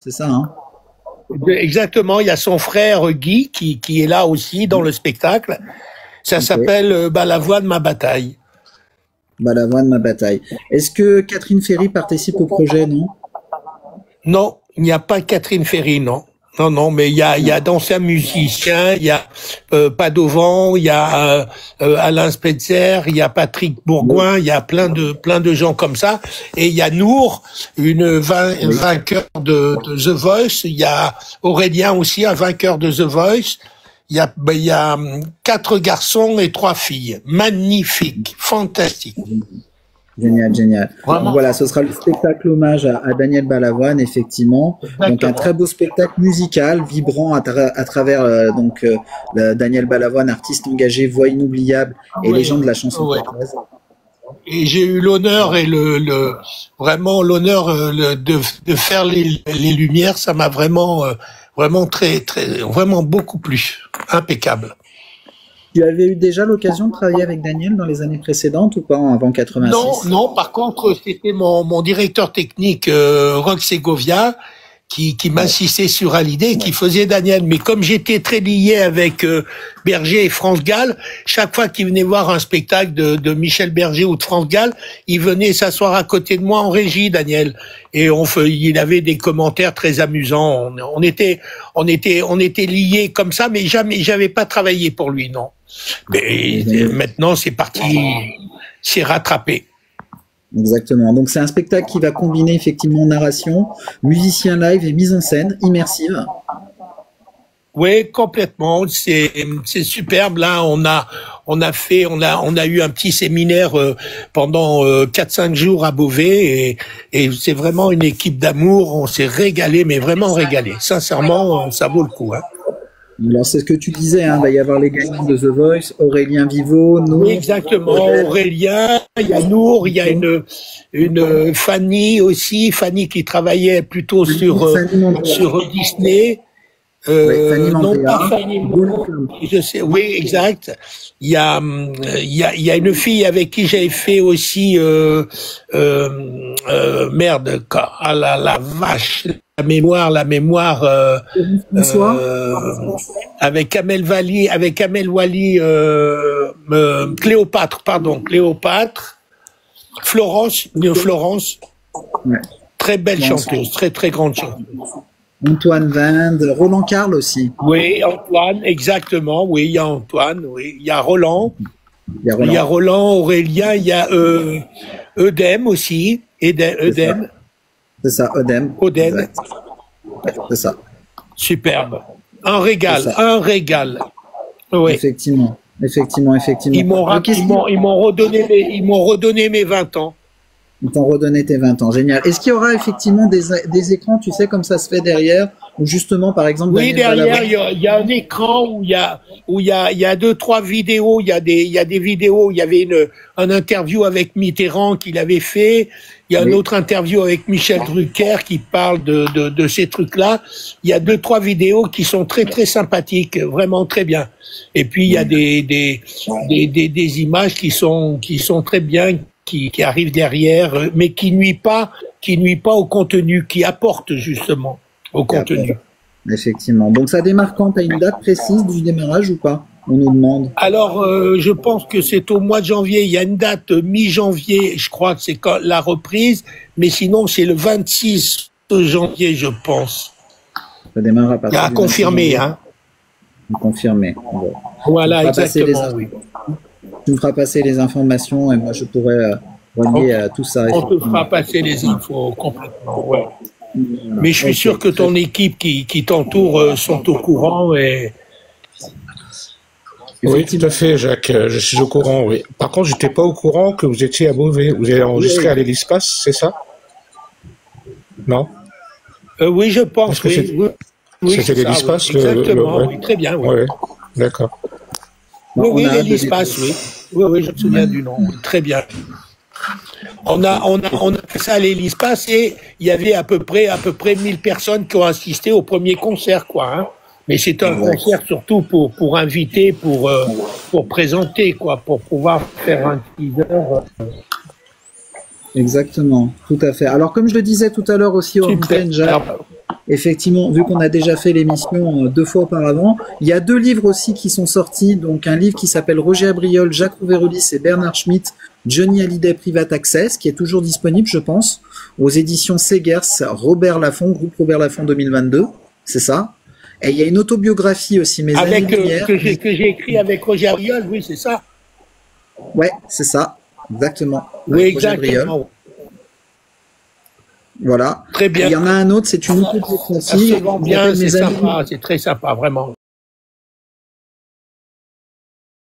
c'est ça, hein? Exactement, il y a son frère Guy qui est là aussi dans le spectacle. Ça s'appelle La voix de ma bataille. La voix de ma bataille. Est-ce que Catherine Ferry participe au projet, non? Non, il n'y a pas Catherine Ferry, non. Non, mais il y a d'anciens musiciens, il y a Padovan, il y a Alain Spetzer, il y a Patrick Bourgoin, il y a plein de gens comme ça. Et il y a Nour, un vainqueur de The Voice. Il y a Aurélien aussi, un vainqueur de The Voice. Il y a 4 garçons et 3 filles. Magnifique, fantastique. Génial, génial. Donc voilà, ce sera le spectacle hommage à Daniel Balavoine, effectivement. Exactement. Donc un très beau spectacle musical, vibrant à travers Daniel Balavoine, artiste engagé, voix inoubliable et légende de la chanson française. Et j'ai eu l'honneur et vraiment l'honneur de faire les lumières. Ça m'a vraiment beaucoup plu. Impeccable. Tu avais eu déjà l'occasion de travailler avec Daniel dans les années précédentes ou pas, avant 86? Non, par contre, c'était mon directeur technique, Roch Segovia, qui m'insistait sur l'idée, qui faisait Daniel. Mais comme j'étais très lié avec Berger et France Gall, chaque fois qu'il venait voir un spectacle de Michel Berger ou de France Gall, il venait s'asseoir à côté de moi en régie, Daniel. Et il avait des commentaires très amusants. On était liés comme ça, mais j'avais pas travaillé pour lui, non. Mais maintenant, c'est parti, c'est rattrapé. Exactement. Donc, c'est un spectacle qui va combiner effectivement narration, musicien live et mise en scène immersive. Oui, complètement. C'est superbe. Là, on a eu un petit séminaire pendant 4-5 jours à Beauvais et c'est vraiment une équipe d'amour. On s'est régalé, mais vraiment régalé. Sincèrement, ça vaut le coup, hein. Alors, c'est ce que tu disais, hein, il va y avoir les gagnants de The Voice, Aurélien Viveau, Nour. Oui, exactement, Aurélien, il y a Nour, il y a une Fanny aussi, Fanny qui travaillait plutôt sur Disney. Non pas Fanny, je sais, oui, exact. Il y a une fille avec qui j'avais fait aussi, la vache. La mémoire, avec Amel Wally, Cléopâtre, Florence, ouais. Très belle chanteuse, très grande chanteuse. Antoine Vinde, Roland Carle aussi. Oui, Antoine, exactement, oui, il y a Antoine, oui, il y a Roland, Aurélien, il y a Eudem aussi, Eudem. C'est ça, Odem. C'est ça. Superbe. Un régal. Oui. Effectivement. Ils m'ont redonné mes 20 ans. Ils t'ont redonné tes 20 ans. Génial. Est-ce qu'il y aura effectivement des écrans, tu sais, comme ça se fait derrière, ou justement, par exemple, oui, derrière, il y a un écran où il y a 2-3 vidéos. Il y a des vidéos. Il y avait un interview avec Mitterrand qu'il avait fait. Il y a une autre interview avec Michel Drucker qui parle de ces trucs-là. Il y a 2-3 vidéos qui sont très sympathiques, vraiment très bien. Et puis il y a des images qui sont très bien, qui arrivent derrière, mais qui nuit pas au contenu, qui apportent justement au contenu. Effectivement. Donc ça démarre quand? T'as une date précise du démarrage ou pas? On nous demande. Alors, je pense que c'est au mois de janvier. Il y a une date mi-janvier, je crois que c'est quand la reprise, mais sinon c'est le 26 janvier, je pense. Ça démarre à partir. À confirmer, hein. Confirmer. Bon. Voilà, exactement. Oui. Tu me feras passer les informations et moi je pourrais relier tout ça. On te fera passer les infos complètement. Ouais. Mais je suis sûr que ton équipe qui t'entoure sont au courant et. Oui, tout à fait, Jacques. Je suis au courant, oui. Par contre, j'étais pas au courant que vous étiez à Beauvais. Vous avez enregistré à l'Hélice-Passe, c'est ça? Non? Oui, je pense. Oui, c'était l'Hélice-Passe. Exactement, oui, très bien. Oui. Ouais, d'accord. Oui, l'Hélice-Passe, oui. Oui, je me souviens du nom. Très bien. On a fait ça à l'Hélice-Passe et il y avait à peu près 1000 personnes qui ont assisté au premier concert, quoi, hein. Mais c'est un concert surtout pour inviter, pour présenter, quoi, pour pouvoir faire un teaser. Exactement, tout à fait. Alors, comme je le disais tout à l'heure aussi, effectivement, vu qu'on a déjà fait l'émission 2 fois auparavant, il y a 2 livres aussi qui sont sortis. Donc un livre qui s'appelle Roger Abriol, Jacques Rouvérolis et Bernard Schmitt, Johnny Hallyday Private Access, qui est toujours disponible, je pense, aux éditions Segers, Robert Laffont, groupe Robert Laffont 2022, c'est ça. Et il y a une autobiographie aussi, Mes années-lumière. Que j'ai écrit avec Roger Abriol, oui, c'est ça. Ouais, c'est ça, exactement. Oui, exactement. Voilà. Très bien. Il y en a un autre, c'est une autobiographie. Bien, c'est sympa, c'est très sympa, vraiment.